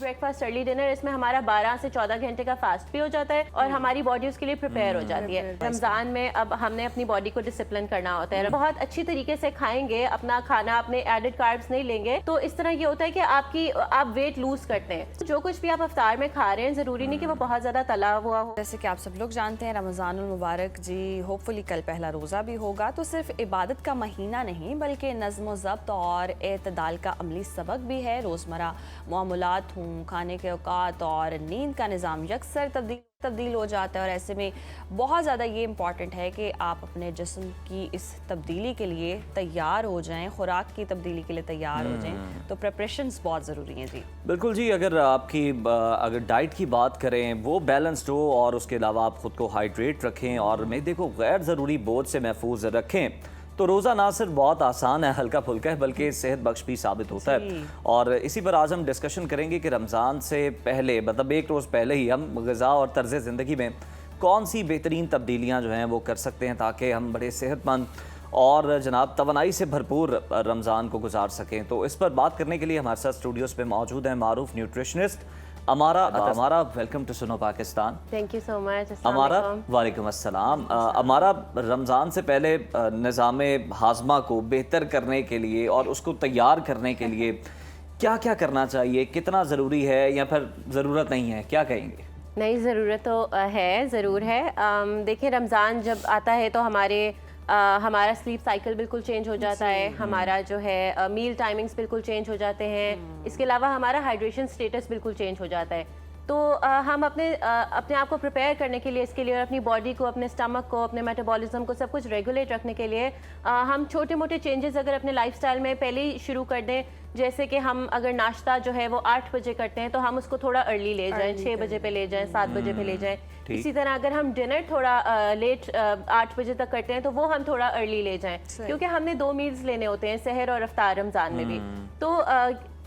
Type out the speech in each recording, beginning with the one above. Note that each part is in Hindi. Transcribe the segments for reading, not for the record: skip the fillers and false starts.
ब्रेकफास्ट अर्ली डिनर, इसमें हमारा 12 से 14 घंटे का फास्ट भी हो जाता है और हमारी बॉडी उसके लिए प्रिपेयर हो जाती है। रमजान में अब हमने अपनी बॉडी को डिसिप्लिन करना होता है, बहुत अच्छी तरीके से खाएंगे अपना खाना, अपने एडेड कार्ब्स नहीं लेंगे तो इस तरह ये होता है कि आप वेट लूज करते हैं। जो कुछ भी आप इफ्तार में खा रहे हैं जरूरी नहीं कि वो बहुत ज्यादा तला हुआ हो। जैसे कि आप सब लोग जानते हैं रमज़ानुल मुबारक जी होपफुली कल पहला रोज़ा भी होगा, तो सिर्फ इबादत का महीना नहीं बल्कि नज़्म ज़ब्त और एतदाल का अमली सबक भी है। रोज़मर्रा मामूलात हों, खाने के औकात और नींद का निज़ाम यकसर तब्दील हो जाता है और ऐसे में बहुत ज़्यादा ये इम्पॉर्टेंट है कि आप अपने जिस्म की इस तब्दीली के लिए तैयार हो जाएं, खुराक की तब्दीली के लिए तैयार हो जाएं। तो प्रिपरेशंस बहुत ज़रूरी हैं जी। बिल्कुल जी, अगर डाइट की बात करें वो बैलेंस्ड हो और उसके अलावा आप ख़ुद को हाइड्रेट रखें और मैदे को गैर ज़रूरी बोझ से महफूज रखें तो रोज़ा ना सिर्फ बहुत आसान है, हल्का फुल्का है, बल्कि सेहत बख्श भी साबित होता है। और इसी पर आज हम डिस्कशन करेंगे कि रमज़ान से पहले मतलब एक रोज़ पहले ही हम ग़िज़ा और तर्ज़ ज़िंदगी में कौन सी बेहतरीन तब्दीलियाँ जो हैं वो कर सकते हैं ताकि हम बड़े सेहतमंद और जनाब तवानाई से भरपूर रमज़ान को गुजार सकें। तो इस पर बात करने के लिए हमारे साथ स्टूडियोज़ पे मौजूद हैं मारूफ न्यूट्रिशनिस्ट अमारा। वेलकम टू सुनो Pakistan. Thank you so much अमारा। वालेकुम अस्सलाम। अमारा, रमज़ान से पहले निज़ाम हाज़मा को बेहतर करने के लिए और उसको तैयार करने के लिए क्या क्या करना चाहिए, कितना ज़रूरी है या फिर ज़रूरत नहीं है, क्या कहेंगे? नहीं, ज़रूरत तो है, ज़रूर है। देखिए रमज़ान जब आता है तो हमारा स्लीप साइकिल बिल्कुल चेंज हो जाता है, हमारा जो है मील टाइमिंग्स बिल्कुल चेंज हो जाते हैं। इसके अलावा हमारा हाइड्रेशन स्टेटस बिल्कुल चेंज हो जाता है। तो हम अपने आप को प्रिपेयर करने के लिए, इसके लिए और अपनी बॉडी को, अपने स्टमक को, अपने मेटाबॉलिज्म को सब कुछ रेगुलेट रखने के लिए हम छोटे मोटे चेंजेस अगर अपने लाइफस्टाइल में पहले ही शुरू कर दें, जैसे कि हम अगर नाश्ता जो है वो 8 बजे करते हैं तो हम उसको थोड़ा अर्ली ले जाएं, 6 बजे पे ले जाएं, 7 बजे पे ले जाएं। इसी तरह अगर हम डिनर थोड़ा लेट 8 बजे तक करते हैं तो वो हम थोड़ा अर्ली ले जाएं, क्योंकि हमने 2 मील्स लेने होते हैं, सहर और इफ्तार रमज़ान में भी। तो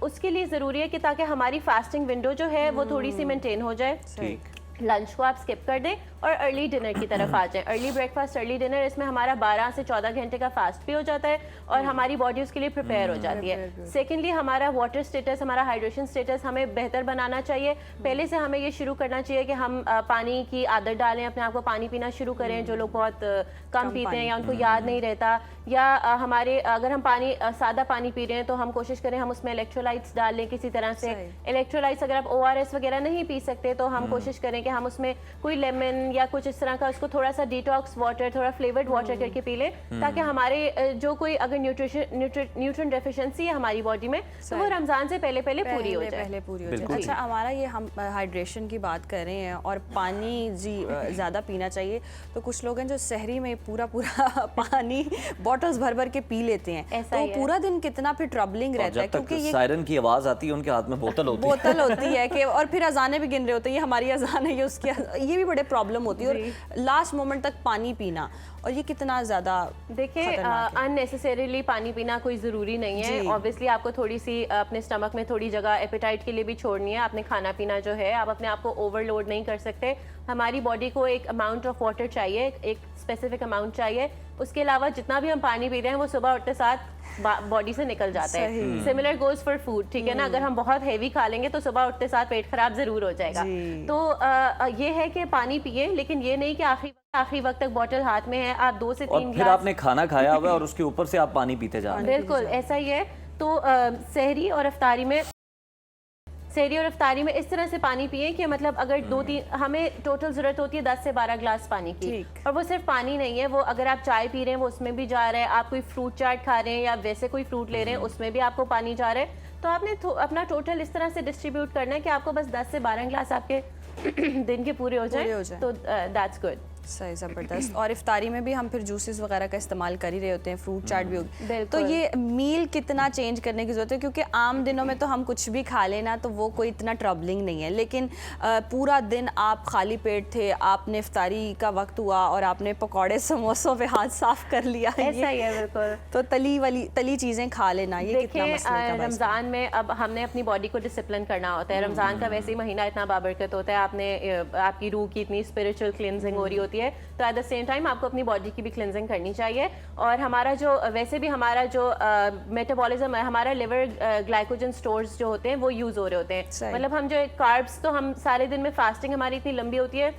उसके लिए ज़रूरी है कि ताकि हमारी फास्टिंग विंडो जो है वो थोड़ी सी मेंटेन हो जाए। लंच को आप स्किप कर दें और अर्ली डिनर की तरफ आ जाएं। अर्ली ब्रेकफास्ट अर्ली डिनर, इसमें हमारा 12 से 14 घंटे का फास्ट भी हो जाता है और हमारी बॉडी उसके लिए प्रिपेयर हो जाती है। सेकेंडली हमारा वाटर स्टेटस, हमारा हाइड्रेशन स्टेटस हमें बेहतर बनाना चाहिए। पहले से हमें ये शुरू करना चाहिए कि हम पानी की आदत डालें, अपने आप को पानी पीना शुरू करें। जो लोग बहुत कम पीते हैं या उनको याद नहीं रहता, या अगर हम सादा पानी पी रहे हैं तो हम कोशिश करें हम उसमें इलेक्ट्रोलाइट्स डाल लें किसी तरह से। इलेक्ट्रोलाइट्स अगर आप ORS वगैरह नहीं पी सकते तो हम कोशिश करें कि हम उसमें कोई लेमन या कुछ इस तरह का उसको थोड़ा सा डिटॉक्स वाटर, थोड़ा फ्लेवर्ड वाटर करके पी लें, ताकि हमारे जो कोई अगर न्यूट्रिशन डेफिशिएंसी है हमारी बॉडी में तो वो रमजान से पहले पूरी हो जाए। अच्छा, हमारा ये हम हाइड्रेशन की बात कर रहे हैं और पानी जी ज़्यादा पीना चाहिए। तो कुछ लोग हैं जो सहरी में पूरा पानी बॉटल्स भर के पी लेते हैं, तो पूरा दिन कितना फिर ट्रबलिंग रहता है, क्योंकि ये सायरन की आवाज़ आती है उनके हाथ में बोतल होती है कि और फिर अजाने भी गिन रहे होते हैं, ये हमारी अजान है, ये भी बड़े प्रॉब्लम होती है। और लास्ट मोमेंट तक पानी पीना, और ये कितना ज़्यादा, देखिए अननेसेसरीली पानी पीना कोई ज़रूरी नहीं है। ऑब्वियसली आपको थोड़ी सी अपने स्टमक में थोड़ी जगह एपेटाइट के लिए भी छोड़नी है। आपने खाना पीना जो है आप अपने आप को ओवरलोड नहीं कर सकते। हमारी बॉडी को एक अमाउंट ऑफ वाटर चाहिए, एक स्पेसिफिक अमाउंट चाहिए। उसके अलावा जितना भी हम पानी पी रहे हैं वो सुबह उठते साथ बॉडी से निकल जाता है। सिमिलर गोज फॉर फूड, ठीक है ना। अगर हम बहुत हैवी खा लेंगे तो सुबह उठते साथ पेट खराब जरूर हो जाएगा। तो ये है कि पानी पिए, लेकिन ये नहीं कि आखिरी वक्त तक बॉटल हाथ में है, आप 2 से 3 फिर आपने खाना खाया हुआ और उसके ऊपर से आप पानी पीते जा रहे हैं। बिल्कुल ऐसा ही है। तो सहरी और इफ्तारी में इस तरह से पानी पिए कि मतलब अगर 2-3 हमें टोटल ज़रूरत होती है 10 से 12 ग्लास पानी की। और वो सिर्फ पानी नहीं है, वो अगर आप चाय पी रहे हैं वो उसमें भी जा रहा है, आप कोई फ्रूट चाट खा रहे हैं या वैसे कोई फ्रूट ले रहे हैं उसमें भी आपको पानी जा रहा है। तो आपने अपना टोटल इस तरह से डिस्ट्रीब्यूट करना है कि आपको बस 10 से 12 ग्लास आपके दिन के पूरे हो जाए, तो दैट्स गुड। सही, ज़बरदस्त। और इफ्तारी में भी हम फिर जूसेस वगैरह का इस्तेमाल कर ही रहे होते हैं, फ्रूट चाट भी होगी। तो ये मील कितना चेंज करने की ज़रूरत है, क्योंकि आम दिनों में तो हम कुछ भी खा लेना तो वो कोई इतना ट्रबलिंग नहीं है, लेकिन पूरा दिन आप खाली पेट थे, आपने इफ्तारी का वक्त हुआ और आपने पकौड़े समोसों पे हाथ साफ कर लिया, ऐसा ही है बिल्कुल। तो तली चीज़ें खा लेना, ये कितना मसला है। रमज़ान में अब हमने अपनी बॉडी को डिसिप्लिन करना होता है। रमज़ान का वैसे ही महीना इतना बाबरकत होता है, आपकी रूह की इतनी स्पिरिचुअल क्लींजिंग हो रही होती है, होती है, तो एट द सेम टाइम आपको अपनी बॉडी की भी क्लिनजिंग करनी चाहिए। और हमारा जो वैसे भी हमारा जो मेटाबॉलिज्म है, हमारा लिवर ग्लाइकोजन स्टोर्स जो होते हैं वो यूज़ हो रहे होते हैं। मतलब हम जो कार्ब्स, तो हम सारे दिन में फास्टिंग हमारी इतनी लंबी होती है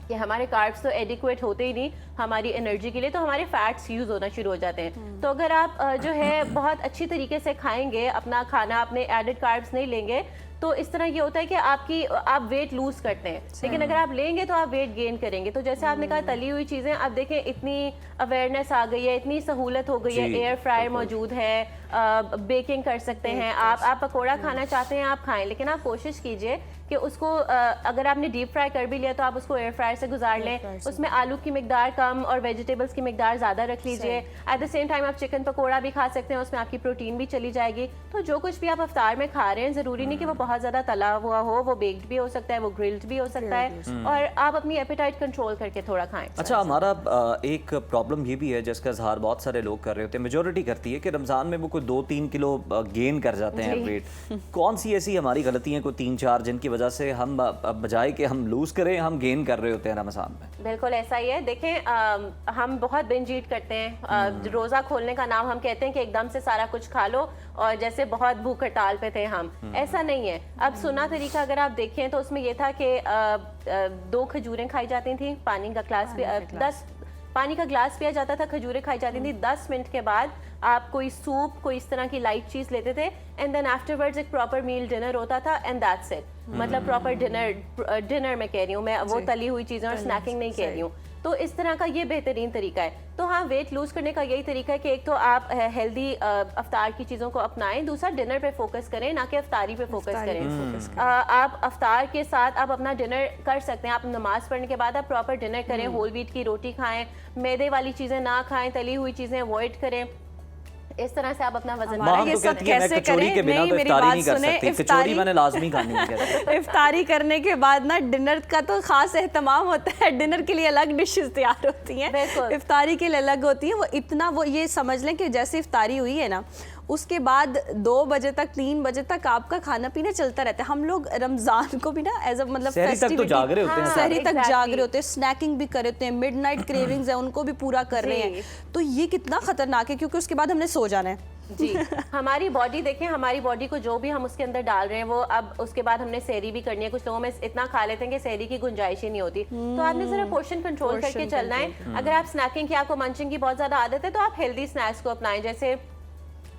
कि हमारे कार्ब्स तो एडिक्वेट होते ही नहीं हमारी एनर्जी के लिए, तो हमारे फैट्स यूज़ होना शुरू हो जाते हैं। तो अगर आप जो है बहुत अच्छी तरीके से खाएंगे अपना खाना, अपने एडेड कार्ब्स नहीं लेंगे, तो इस तरह ये होता है कि आप वेट लूज करते हैं, लेकिन अगर आप लेंगे तो आप वेट गेन करेंगे। तो जैसे आपने कहा तली हुई चीज़ें, आप देखें इतनी अवेयरनेस आ गई है, इतनी सहूलत हो गई है, एयर फ्रायर मौजूद है, बेकिंग कर सकते हैं आप पकोड़ा खाना चाहते हैं आप खाएं, लेकिन आप कोशिश कीजिए कि उसको अगर आपने डीप फ्राई कर भी लिया तो आप उसको एयर फ्रायर से गुजार लें, उसमें आलू की मिकदार कम और वेजिटेबल्स की मिकदार ज़्यादा रख लीजिए। एट द सेम टाइम आप चिकन पकोड़ा भी खा सकते हैं, उसमें आपकी प्रोटीन भी चली जाएगी। तो जो कुछ भी आप अफ्तार में खा रहे हैं, ज़रूरी नहीं कि वो बहुत ज़्यादा तला हुआ हो, वो बेक्ड भी हो सकता है, वो ग्रिल्ड भी हो सकता है, और आप अपनी एपेटाइट कंट्रोल करके थोड़ा खाएं। अच्छा, हमारा एक प्रॉब्लम ये भी है जिसका इजहार बहुत सारे लोग कर रहे होते हैं, मेजोरिटी करती है कि रमज़ान में वो कोई 2-3 किलो गेन कर जाते हैं वेट। कौन सी ऐसी हमारी गलती है, कोई 3-4 जिनकी वजह से हम बजाय कि हम लूज करें हम गेन कर रहे होते हैं रमज़ान में? बिल्कुल ऐसा ही है। देखें हम बहुत बिंज ईट करते हैं, रोज़ा खोलने का नाम हम कहते हैं कि एकदम से सारा कुछ खा लो और जैसे बहुत भूख हड़ताल पे थे हम, ऐसा नहीं है। अब सुना तरीका अगर आप देखें तो उसमें यह था कि 2 खजूरें खाई जाती थी, पानी का ग्लास भी 10 पानी का ग्लास पिया जाता था, खजूरें खाई जाती थी। 10 मिनट के बाद आप कोई सूप, कोई इस तरह की लाइट चीज़ लेते थे, एंड देन आफ्टरवर्ड्स एक प्रॉपर मील डिनर होता था, एंड दैट्स इट। मतलब प्रॉपर डिनर मैं कह रही हूँ, मैं वो तली हुई चीज़ें और स्नैकिंग नहीं कह रही हूँ। तो इस तरह का ये बेहतरीन तरीका है। तो हाँ, वेट लूज करने का यही तरीका है कि एक तो आप हेल्दी अफ्तार की चीज़ों को अपनाएं, दूसरा डिनर पे फोकस करें, ना कि अफ्तारी पे फोकस करें। आप अफ्तार के साथ आप अपना डिनर कर सकते हैं, आप नमाज पढ़ने के बाद आप प्रॉपर डिनर करें, होल व्हीट की रोटी खाएं, मैदे वाली चीज़ें ना खाएं, तली हुई चीज़ें अवॉइड करें। इस तरह से आप अपना वजन ये सब कैसे करें? के बिना तो इफ्तारी नहीं कर सकती। कचौरी मैंने लाजमी खानी है। इफ्तारी करने के बाद ना डिनर का तो खास एहतमाम होता है, डिनर के लिए अलग डिशेस तैयार होती हैं, इफ्तारी के लिए अलग होती हैं। वो ये समझ लें कि जैसे इफ्तारी हुई है ना, उसके बाद 2 बजे तक 3 बजे तक आपका खाना पीना चलता रहता है। हम लोग रमजान को भी ना एज अ मतलब सहरी तक तो जाग रहे होते हैं, सहरी तक जाग रहे होते हैं, स्नैकिंग भी कर रहे होते हैं, मिडनाइट क्रेविंग्स है उनको भी पूरा कर रहे हैं। तो ये कितना खतरनाक है, क्योंकि उसके बाद हमने सो जाना है। जी हमारी बॉडी देखें, हमारी बॉडी को जो भी हम उसके अंदर डाल रहे हैं वो अब उसके बाद हमने सहरी भी करनी है। कुछ लोगों में इतना खा लेते हैं कि सहरी की गुंजाइश ही नहीं होती। तो आपने जरा पोर्शन कंट्रोल करके चलना है। अगर आप स्नैकिंग की, आपको मंचिंग की बहुत ज़्यादा आदत है, तो आप हेल्दी स्नैक्स को अपनाएं, जैसे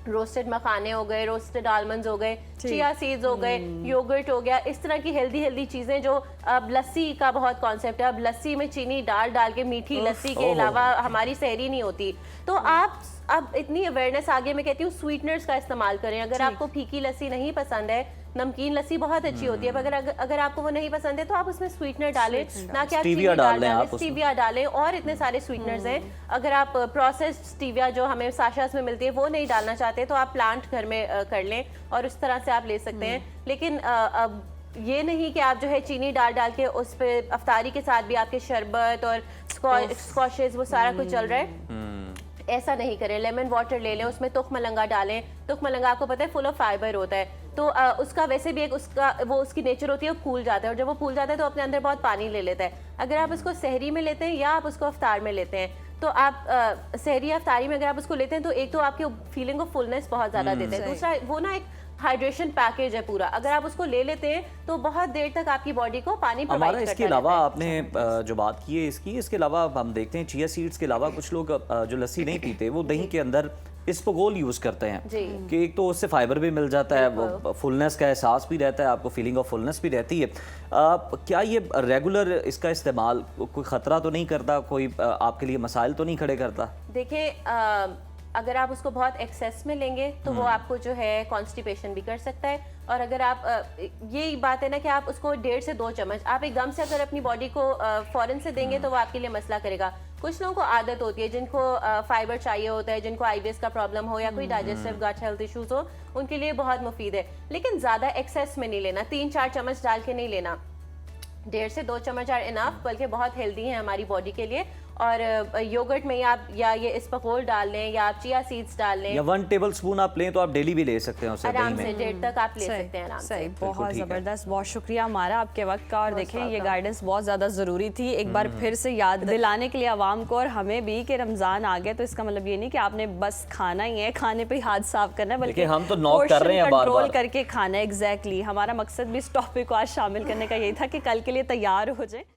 रोस्टेड मखाने हो गए, रोस्टेड आलमंड्स हो गए, चिया सीड्स हो गए, योगर्ट हो गया, इस तरह की हेल्दी चीज़ें। जो अब लस्सी का बहुत कॉन्सेप्ट है, अब लस्सी में चीनी डाल के मीठी लस्सी के अलावा हमारी सहरी नहीं होती। तो आप अब इतनी अवेयरनेस आगे, मैं कहती हूँ स्वीटनर्स का इस्तेमाल करें। अगर आपको फीकी लस्सी नहीं पसंद है, नमकीन लस्सी बहुत अच्छी होती है, मगर अगर आपको वो नहीं पसंद है तो आप उसमें स्वीटनर डालें, ना कि आप स्टीविया डालें, स्टीविया डालें, और इतने सारे स्वीटनर्स हैं। अगर आप प्रोसेस्ड स्टीविया जो हमें साशास में मिलती है वो नहीं डालना चाहते तो आप प्लांट घर में कर लें और उस तरह से आप ले सकते हैं। लेकिन अब ये नहीं कि आप जो है चीनी डाल के उस पर अफ्तारी के साथ भी आपके शरबत और स्क्वॉशेस वो सारा कुछ चल रहा है, ऐसा नहीं करें। लेमन वाटर ले लें, उसमें तुख मलंगा डालें। तुख मलंगा आपको पता है फुल ऑफ फाइबर होता है, तो उसका वैसे भी एक उसकी नेचर होती है, वो फूल जाता है, और जब वो फूल जाता है तो अपने अंदर बहुत पानी ले लेता है। अगर आप उसको सहरी में लेते हैं या आप उसको अफ्तार में लेते हैं, तो आप सहरी या अफ्तारी में अगर आप उसको लेते हैं तो एक तो आपकी फीलिंग ऑफ फुलनेस बहुत ज़्यादा देते हैं, दूसरा वो ना एक हाइड्रेशन पैकेज है पूरा। अगर आप उसको ले लेते हैं तो बहुत देर तक आपकी बॉडी को पानी प्रोवाइड करता है। इसके अलावा आपने जो बात की है इसके अलावा हम देखते हैं चिया सीड्स के अलावा कुछ लोग जो लस्सी नहीं पीते वो दही के अंदर इसबगोल यूज करते हैं कि एक तो उससे फाइबर भी मिल जाता है, वो फुलनेस का एहसास भी रहता है, आपको फीलिंग ऑफ फुलनेस भी रहती है। क्या ये रेगुलर इसका इस्तेमाल कोई ख़तरा तो नहीं करता, कोई आपके लिए मसाइल तो नहीं खड़े करता? देखिए अगर आप उसको बहुत एक्सेस में लेंगे तो वो आपको जो है कॉन्स्टिपेशन भी कर सकता है। और अगर आप यही बात है ना कि आप उसको 1.5 से 2 चम्मच आप एकदम से अगर अपनी बॉडी को फ़ौरन से देंगे तो वो आपके लिए मसला करेगा। कुछ लोगों को आदत होती है, जिनको फाइबर चाहिए होता है, जिनको IBS का प्रॉब्लम हो या कोई डाइजेस्टिव गट हेल्थ इश्यूज हो, उनके लिए बहुत मुफीद है। लेकिन ज़्यादा एक्सेस में नहीं लेना, 3-4 चम्मच डाल के नहीं लेना। 1.5 से 2 चम्मच आर इनफ, बल्कि बहुत हेल्दी है हमारी बॉडी के लिए। और योगर्ट में आप या ये इस्बगोल डाल लें या आप चिया सीड्स डाल लें, या 1 टेबल स्पून आप लें तो आप डेली भी ले सकते हैं उसे दही आराम से में। 1.5 तक आप ले सकते हैं आराम से। सही, बहुत ठीक है। ज़बरदस्त, बहुत शुक्रिया हमारा आपके वक्त का। और देखें ये गाइडेंस बहुत ज़्यादा ज़रूरी थी, एक बार फिर से याद दिलाने के लिए आवाम को और हमें भी कि रमज़ान आ गया तो इसका मतलब ये नहीं कि आपने बस खाना ही है, खाने पे ही हाथ साफ करना है, बल्कि देखिए, हम तो नॉक कर रहे हैं कंट्रोल बार-बार। करके खाना है। एग्जैक्टली, हमारा मकसद भी इस टॉपिक को आज शामिल करने का यही था कि कल के लिए तैयार हो जाए।